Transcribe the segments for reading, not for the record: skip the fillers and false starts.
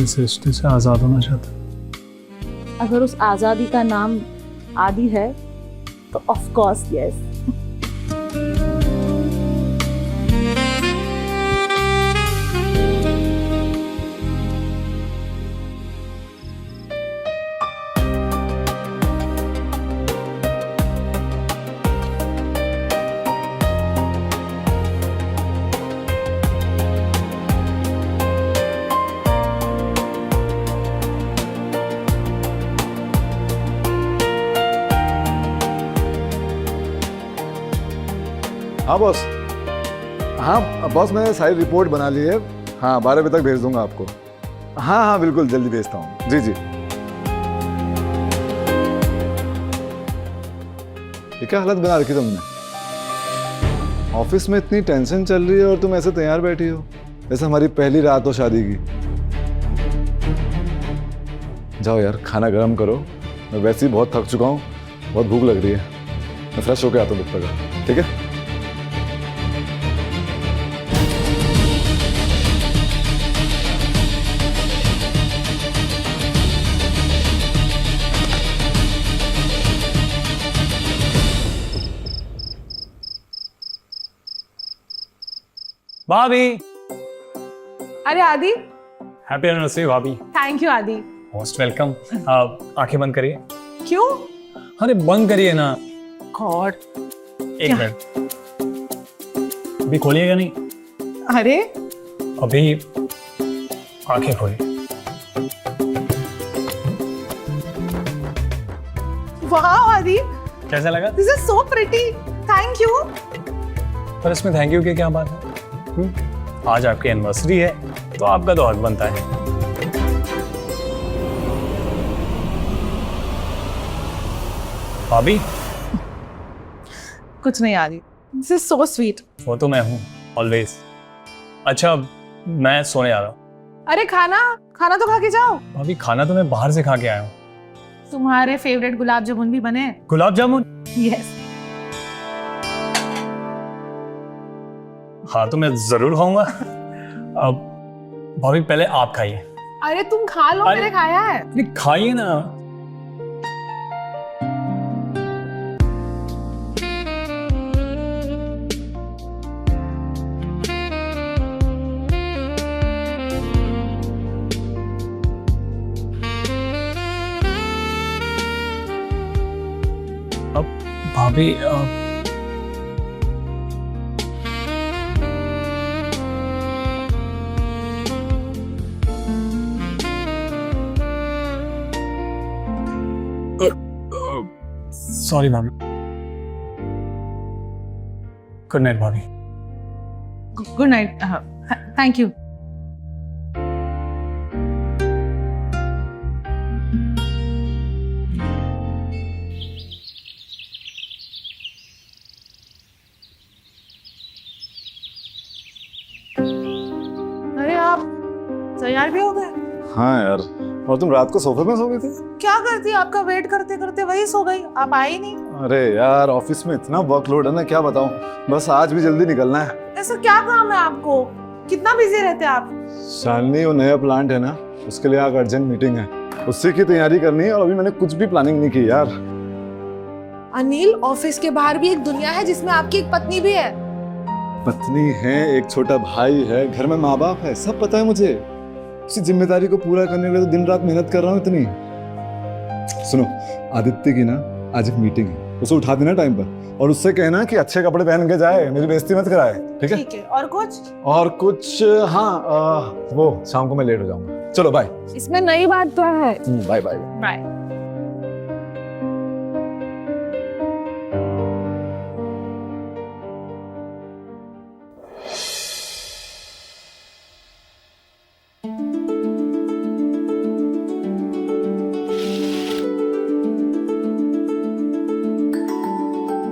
इस रिश्ते से आज़ाद होना चाहता। अगर उस आज़ादी का नाम आदि है तो ऑफ कोर्स यस। हाँ बॉस। हाँ बॉस, मैंने सारी रिपोर्ट बना ली है। हाँ 12 बजे तक भेज दूंगा आपको। हाँ हाँ बिल्कुल, जल्दी भेजता हूँ। जी जी। ये क्या हालत बना रखी तुमने? ऑफिस में इतनी टेंशन चल रही है और तुम ऐसे तैयार बैठी हो जैसे हमारी पहली रात हो शादी की। जाओ यार, खाना गर्म करो। मैं वैसे ही बहुत थक चुका हूँ, बहुत भूख लग रही है। मैं फ्रेश होके आता हूँ तब तक, ठीक है? भाभी, अरे आदि, हैप्पी एनिवर्सरी भाभी। थैंक यू आदि। Most welcome. आंखें बंद करिए। क्यों? अरे बंद करिए ना। गॉड। एक मिनट, अभी खोलिएगा नहीं। अरे अभी आंखें खोलिए। वाह आदि, कैसा लगा? This is so pretty. Thank you. पर इसमें थैंक यू की क्या बात है? आज आपकी एनिवर्सरी है तो आपका तो हक बनता है। भाभी, कुछ नहीं आदि, दिस इज सो स्वीट। वो तो मैं हूँ ऑलवेज। अच्छा, मैं सोने आ रहा हूँ। अरे खाना खाना तो खा के जाओ। भाभी, खाना तो मैं बाहर से खा के आया हूँ। तुम्हारे फेवरेट गुलाब जामुन भी बने। गुलाब जामुन? यस। हाँ तो मैं जरूर खाऊंगा। अब भाभी पहले आप खाइए। अरे तुम खा लो, मैंने खाया है। अरे खाइए ना। अब भाभी सॉरी भाभी। गुड नाइट भाभी। Good night. Thank you. अरे आप तैयार भी हो गए? हाँ यार, और तुम रात को सोफे में सो गई थी? क्या करती, आपका वेट करते करते वही सो गई, आप आए ही नहीं। अरे यार, ऑफिस में इतना वर्कलोड है ना, क्या बताऊं। बस आज भी जल्दी निकलना है। ऐसा क्या काम है आपको? कितना बिजी रहते हैं आप? शालिनी, वो नया प्लांट है ना, उसके लिए आज अर्जेंट मीटिंग है, उसी की तैयारी करनी है। और अभी मैंने कुछ भी प्लानिंग नहीं की यार। अनिल, ऑफिस के बाहर भी एक दुनिया है जिसमें आपकी एक पत्नी भी है। पत्नी है, एक छोटा भाई है, घर में माँ बाप है, सब पता है मुझे। उसी जिम्मेदारी को पूरा करने के लिए तो दिन रात मेहनत कर रहा हूँ इतनी। सुनो, आदित्य की ना आज एक मीटिंग है, उसे उठा देना टाइम पर, और उससे कहना कि अच्छे कपड़े पहन के जाए, मेरी बेइज्जती मत कराए, ठीक है? ठीक है। और कुछ? और कुछ, हाँ वो शाम को मैं लेट हो जाऊंगा। चलो बाय। इसमें नई बात तो है। Bye bye. Bye.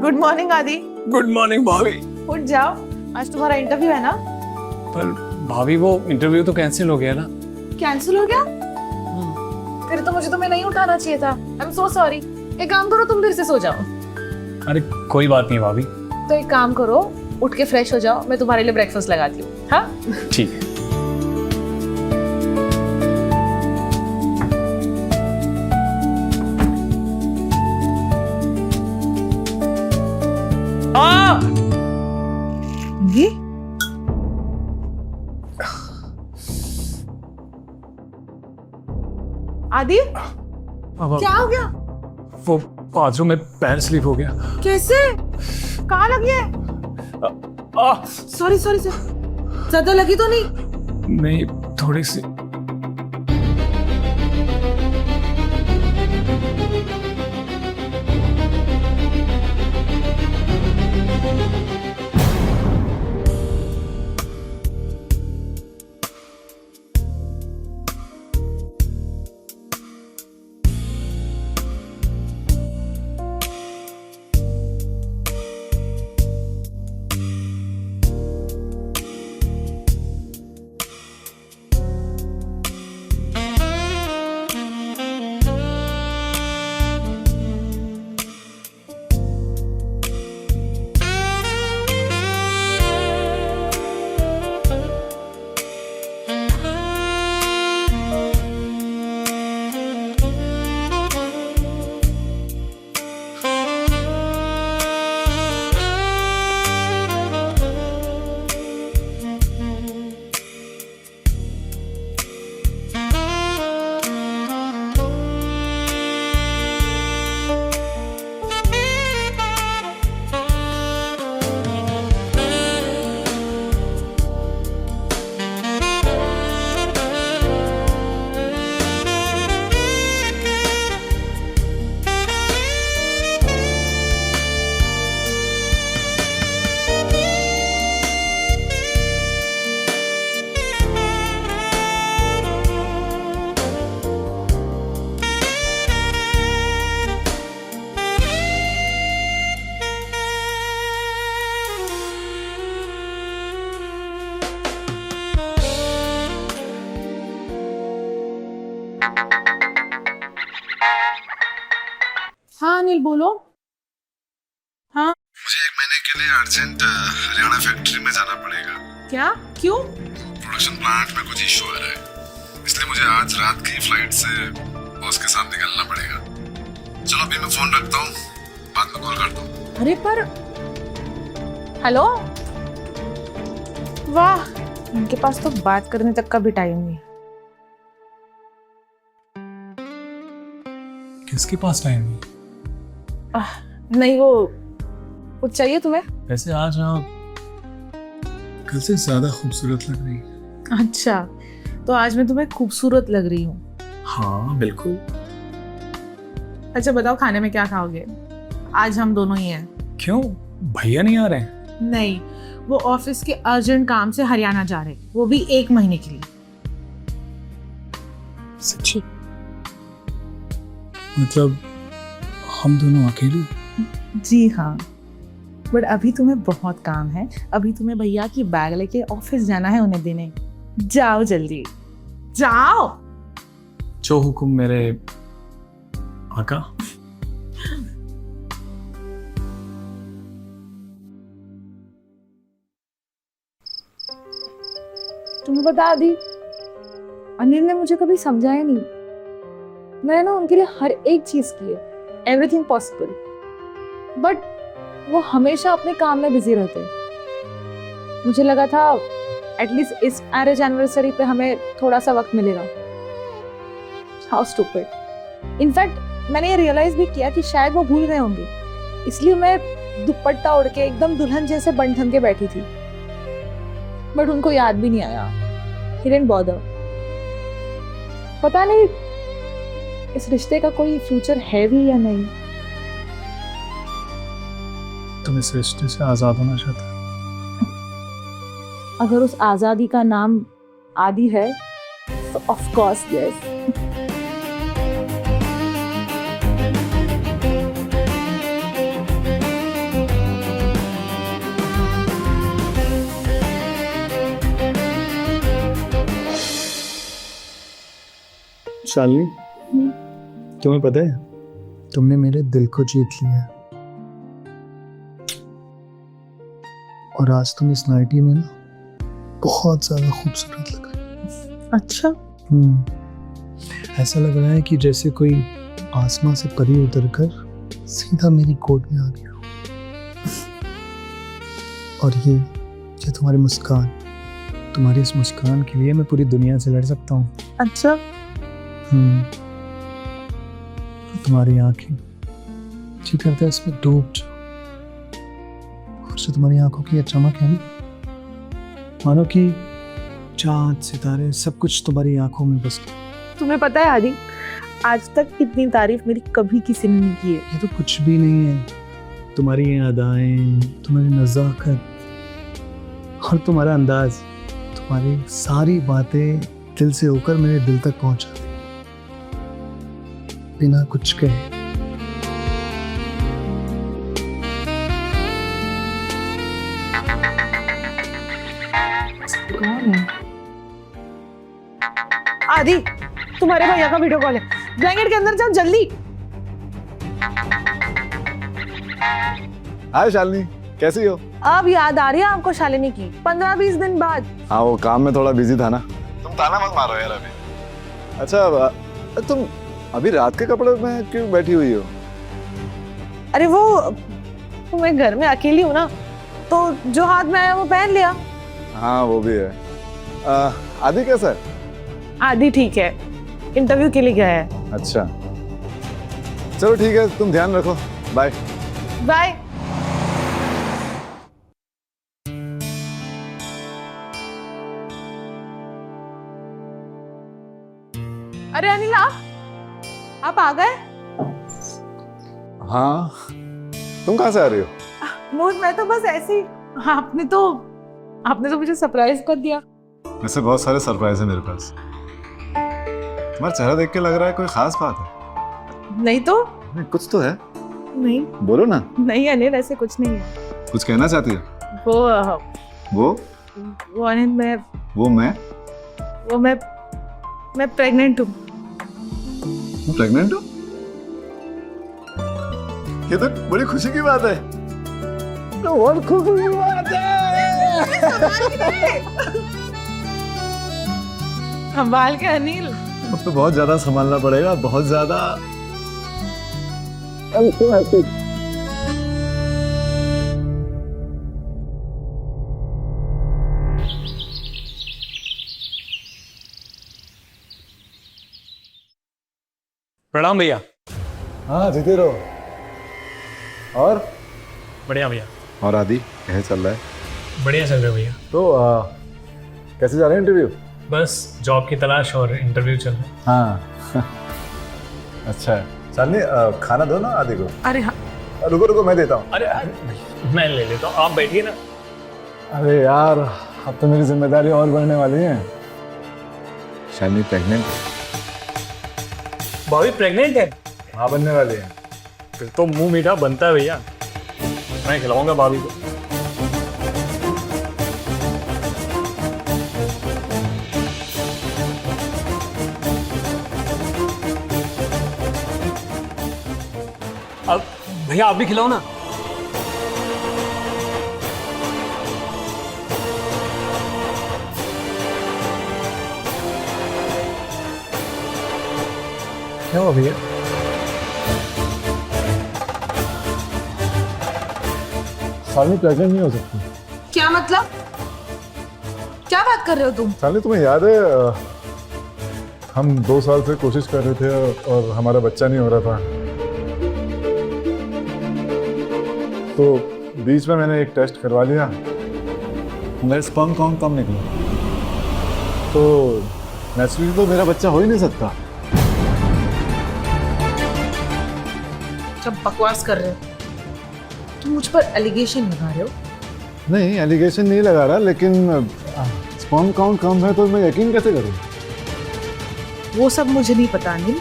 Good morning Aadi. Good morning भाभी। उठ जाओ, आज तुम्हारा इंटरव्यू है ना? पर भाभी वो इंटरव्यू तो कैंसिल हो गया ना। कैंसिल हो गया? फिर तो मुझे तुम्हें नहीं उठाना चाहिए था। I am so sorry. एक काम करो, तुम फिर से सो जाओ। अरे कोई बात नहीं भाभी। तो एक काम करो, उठ के फ्रेश हो जाओ, मैं तुम्हारे लिए ब्रेकफास्ट लगाती हूँ। हाँ ठीक है। ये आदि क्या हो गया? वो बाथरूम में पैर स्लिप हो गया। कैसे? कहाँ लगी है? सॉरी सॉरी सर, ज्यादा लगी तो नहीं? नहीं, थोड़ी सी। हाँ अनिल बोलो। हाँ मुझे 1 महीने के लिए अर्जेंट हरियाणा फैक्ट्री में जाना पड़ेगा। क्या? क्यों? प्रोडक्शन प्लांट में कुछ इशू आ रहा है, इसलिए मुझे आज रात की फ्लाइट से बॉस के साथ निकलना पड़ेगा। चलो अभी मैं फोन रखता हूँ, बाद में कॉल करता हूँ। अरे पर हेलो, वाह इनके पास तो बात करने तक का भी टाइम नहीं। किसके पास टाइम है? नहीं वो कुछ चाहिए तुम्हें? वैसे आज आप कल से ज्यादा खूबसूरत लग रही है। अच्छा तो आज मैं तुम्हें खूबसूरत लग रही हूँ? हाँ बिल्कुल। अच्छा बताओ खाने में क्या खाओगे? आज हम दोनों ही हैं। क्यों, भैया नहीं आ रहे हैं? नहीं, वो ऑफिस के अर्जेंट काम से हरियाणा जा रहे, वो भी 1 महीने के लिए। सच्ची? मतलब हम दोनों अकेले? जी हाँ, बट अभी तुम्हें बहुत काम है। अभी तुम्हें भैया की बैग लेके ऑफिस जाना है उन्हें देने। जाओ जल्दी जाओ। जो हुक्म मेरे आका। तुम्हें बता दी, अनिल ने मुझे कभी समझाया नहीं। मैंने ना उनके लिए हर एक चीज की है, एवरीथिंग पॉसिबल, बट वो हमेशा अपने काम में बिजी रहते। मुझे लगा था एटलीस्ट इस मैरिज एनिवर्सरी पे हमें थोड़ा सा वक्त मिलेगा। How stupid. इनफैक्ट मैंने ये रियलाइज भी किया कि शायद वो भूल गए होंगे, इसलिए मैं दुपट्टा ओढ़ के एकदम दुल्हन जैसे बन ठन के बैठी थी। बट उनको याद भी नहीं आया। He didn't bother। पता नहीं इस रिश्ते का कोई फ्यूचर है भी या नहीं। तुम इस रिश्ते से आजाद होना चाहते हो? अगर उस आजादी का नाम आदि है तो ऑफ कोर्स यस। शालिनी, तुम्हें पता है तुमने मेरे दिल को जीत लिया है। और आज तुम इस नाइटी में ना बहुत ज्यादा खूबसूरत लग रही हो। अच्छा ऐसा लग रहा है कि जैसे कोई आसमां से परी उतरकर सीधा मेरी कोट में आ गया। और ये तुम्हारी मुस्कान, तुम्हारी इस मुस्कान के लिए मैं पूरी दुनिया से लड़ सकता हूँ। अच्छा, तुम्हारी आंखें जी करता है इसमें डूब जाओ, और जो तुम्हारी आंखों की ये चमक है ना, मानो कि चांद सितारे सब कुछ तुम्हारी आंखों में बस गए। तुम्हें पता है आदि, आज तक इतनी तारीफ मेरी कभी किसी ने नहीं की है। ये तो कुछ भी नहीं है, तुम्हारी ये अदाएं, तुम्हारी नज़ाकत और तुम्हारा अंदाज, तुम्हारी सारी बातें दिल से होकर मेरे दिल तक पहुंचाती बिना कुछ कहे। कौन है? आदि, तुम्हारे भैया का वीडियो कॉल है, ब्लैंकेट के अंदर जाओ जल्दी। हाय शालिनी, कैसी हो? अब याद आ रही है आपको शालिनी की, 15-20 दिन बाद। हाँ, वो काम में थोड़ा बिजी था ना। तुम ताना मत मारो यार अभी। अच्छा, तुम अभी रात के कपड़े में क्यों बैठी हुई हो? अरे वो मैं घर में अकेली हूँ ना, तो जो हाथ में आया वो पहन लिया। हाँ, वो भी है। आदि कैसा है? आदि ठीक है, इंटरव्यू के लिए गया है। अच्छा, चलो ठीक है, तुम ध्यान रखो। Bye bye. अरे अनिल, आप आ गए? हाँ, तुम कहाँ से आ रही हो? मैं तो बस ऐसे ही। आपने तो मुझे सरप्राइज कर दिया। वैसे बहुत सारे सरप्राइज है मेरे पास। तुम्हारा चेहरा देख के लग रहा है कोई खास बात है। नहीं तो? नहीं, कुछ तो है। नहीं बोलो ना। नहीं अनिल, ऐसे कुछ नहीं है। कुछ कहना चाहती हो? वो अनिल, मैं प्रेग्नेंट हूँ। तुम प्रेग्नेंट हो? ये तो बड़ी खुशी की बात है। बहुत खुशी की बात है। संभाल के अनिल। अब तो बहुत ज्यादा संभालना पड़ेगा, बहुत ज्यादा। प्रणाम भैया। हाँ, जीते रहो। और बढ़िया भैया। और आदि कैसे चल रहा है? बढ़िया चल रहा है भैया। तो कैसे जा रहे हैं इंटरव्यू? बस जॉब की तलाश और इंटरव्यू चल रहा है। हाँ। अच्छा है। शालिनी, खाना दो ना आदि को। अरे हाँ, रुको रुको, मैं देता हूँ। अरे मैं ले लेता हूँ, आप बैठिए ना। अरे यार, अब तो मेरी जिम्मेदारी और बढ़ने वाली है। शालिनी प्रेग्नेंट, भाभी प्रेग्नेंट है? माँ बनने वाली है। फिर तो मुंह मीठा बनता है भैया, मैं खिलाऊंगा भाभी को। अब भैया आप भी खिलाओ ना। क्या हुआ भैया? शालिनी प्रेग्नेंट नहीं हो सकती। क्या मतलब? क्या बात कर रहे हो तुम? शालिनी, तुम्हें याद है हम 2 साल से कोशिश कर रहे थे और हमारा बच्चा नहीं हो रहा था। तो बीच में मैंने एक टेस्ट करवा लिया, मेरा स्पर्म काउंट कम निकला। तो नेचुरली तो मेरा बच्चा हो ही नहीं सकता। सब बकवास कर रहे हो तुम, मुझ पर एलिगेशन लगा रहे हो। नहीं, एलिगेशन नहीं लगा रहा, लेकिन स्पर्म काउंट कम है तो मैं यकीन कैसे करूं? वो सब मुझे नहीं पता अनिल,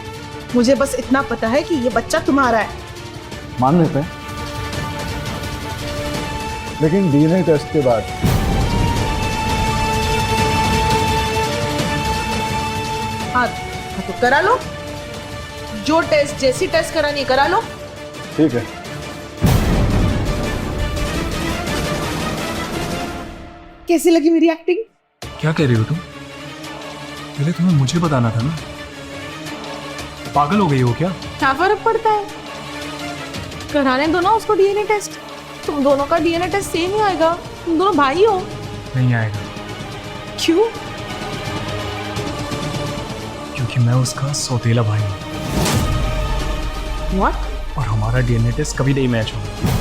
मुझे बस इतना पता है कि ये बच्चा तुम्हारा है। मान लेते हैं, लेकिन डीएनए टेस्ट के बाद हाँ तो करा लो, जो टेस्ट जैसी टेस्ट करानी है करा लो। ठीक है। कैसी लगी मेरी एक्टिंग? क्या कह रही हो तुम? पहले तुम्हें मुझे बताना था ना। पागल हो गई हो क्या? क्या फर्क पड़ता है, कराने दो ना उसको डीएनए टेस्ट। तुम दोनों का डीएनए टेस्ट सेम ही आएगा, तुम दोनों भाई हो? नहीं आएगा क्यों? क्योंकि मैं उसका सौतेला भाई हूँ What? और हमारा डीएनए टेस्ट कभी नहीं मैच होगा।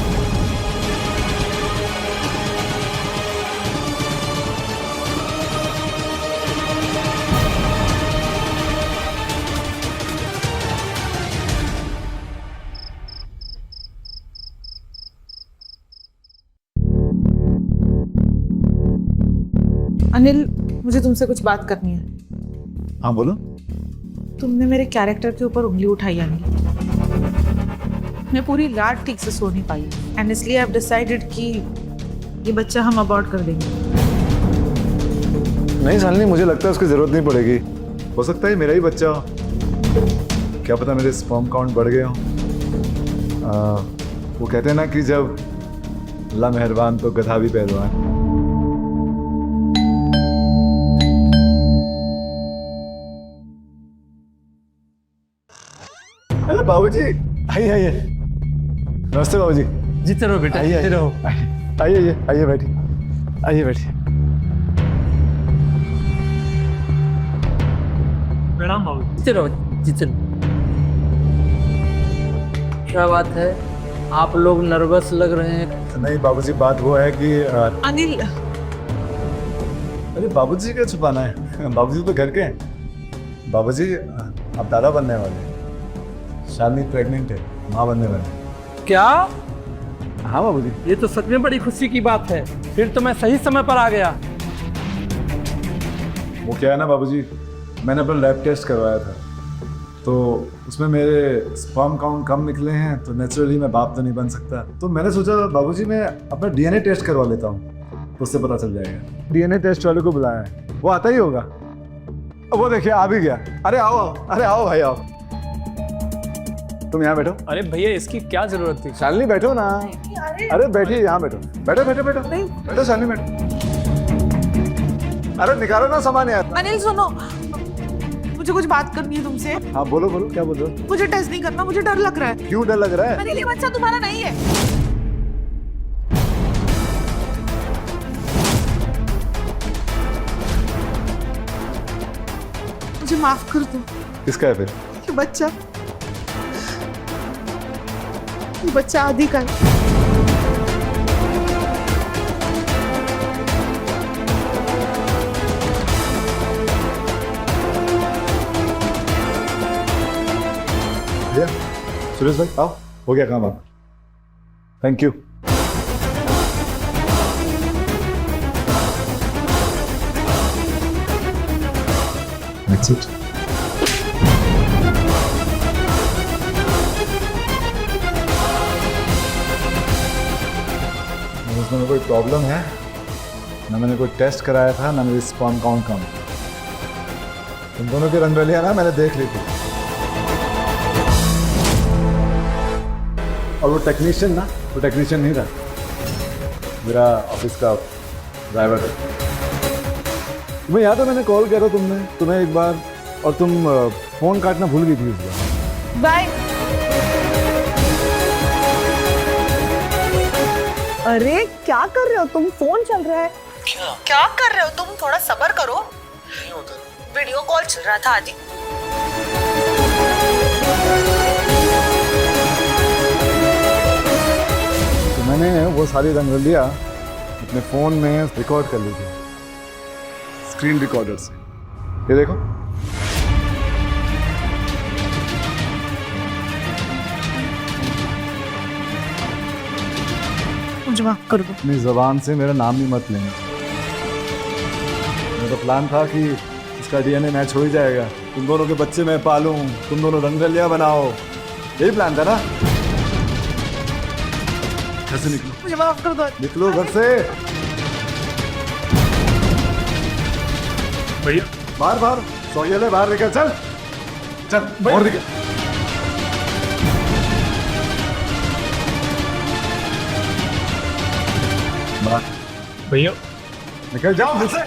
अनिल, मुझे तुमसे कुछ बात करनी है। हाँ बोलो। तुमने मेरे कैरेक्टर के ऊपर उंगली उठाई अनिल। मैं पूरी रात ठीक से सो नहीं पाई एंड इसलिए आई हैव डिसाइडेड कि ये बच्चा हम अबॉर्ट कर देंगे। नहीं शालिनी, मुझे लगता है उसकी जरूरत नहीं पड़ेगी। हो सकता है मेरा ही बच्चा हो, क्या पता मेरे स्पर्म काउंट बढ़ गए हो। वो कहते हैं ना कि जब अल्लाह मेहरबान तो गधा भी पहलवान। अरे बाबूजी, आइए आइए। नमस्ते बाबूजी। जीते रहो बेटा, आइए जीते रहो। आइए आइए आइए बैठिए, आइए बैठिए। प्रणाम बाबू। जीते रहो, जीते रहो। क्या बात है, आप लोग नर्वस लग रहे हैं? नहीं बाबूजी, बात वो है कि अनिल, अरे बाबूजी क्या छुपाना है, बाबूजी तो घर के हैं। बाबूजी अब दादा बनने वाले हैं, शालिनी प्रेग्नेंट है, माँ बनने वाले हैं। क्या? हाँ बाबूजी। ये तो सच में बड़ी खुशी की बात है। फिर तो मैं सही समय पर आ गया। वो क्या है ना बाबूजी, मैंने अपना लैब टेस्ट करवाया था, तो उसमें मेरे स्पर्म काउंट कम निकले हैं, तो नेचुरली मैं बाप तो नहीं बन सकता। तो मैंने सोचा बाबूजी मैं अपना डीएनए टेस्ट करवा लेता हूँ, तो उससे पता चल जाएगा। डीएनए टेस्ट वाले को बुलाया है, वो आता ही होगा। वो देखिए आ भी गया। अरे आओ आओ, अरे आओ भाई आओ। तुम यहाँ बैठो। अरे भैया, इसकी क्या जरूरत थी? शालिनी बैठो ना। अरे बैठिए, यहाँ बैठो, बैठो बैठो बैठो बैठो शालिनी बैठो। अरे निकालो ना सामान यार। अनिल सुनो, मुझे कुछ बात करनी है तुमसे। हाँ बोलो बोलो, क्या बोल रहे हो? मुझे टेस्ट नहीं करना, मुझे डर लग रहा है। क्यों डर लग रहा है? अनिल, ये बच्चा तुम्हारा नहीं है। मुझे माफ कर दो। किसका है फिर? ये बच्चा आदि का है। भैया, सुरेश भाई आओ, हो गया काम आप। Thank you. That's it. उसमें कोई प्रॉब्लम है ना, मैंने कोई टेस्ट कराया था ना मेरी स्पर्म काउंट कम। तुम दोनों की रंगरलियां ना मैंने देख ली थी, और वो टेक्नीशियन ना, वो टेक्नीशियन नहीं था, मेरा ऑफिस का ड्राइवर था। तुम्हें याद है मैंने कॉल किया था तुम्हें एक बार, और तुम फोन काटना भूल गई थी उस बार। बाय। अरे क्या कर रहे हो तुम? फोन चल रहा है। क्या कर रहे हो तुम? थोड़ा सब्र करो। वीडियो कॉल चल रहा था आदि। तो मैंने वो सारी रंगोलियां अपने फोन में रिकॉर्ड कर ली थी, स्क्रीन रिकॉर्डर से। ये देखो, मुझे माफ कर दो। अपनी जबान से मेरा नाम ही मत लेना। मेरा प्लान था कि इसका डीएनए मैच हो ही जाएगा, तुम दोनों के बच्चे मैं पालूं, तुम दोनों रंगरलियां बनाओ, यही प्लान था ना। घर से निकलो, मुझे माफ कर दो। निकलो घर से। भैया बाहर बाहर, सोयल बाहर निकल, चल चल और निकल। बाहर भैया, निकल जाओ घर से।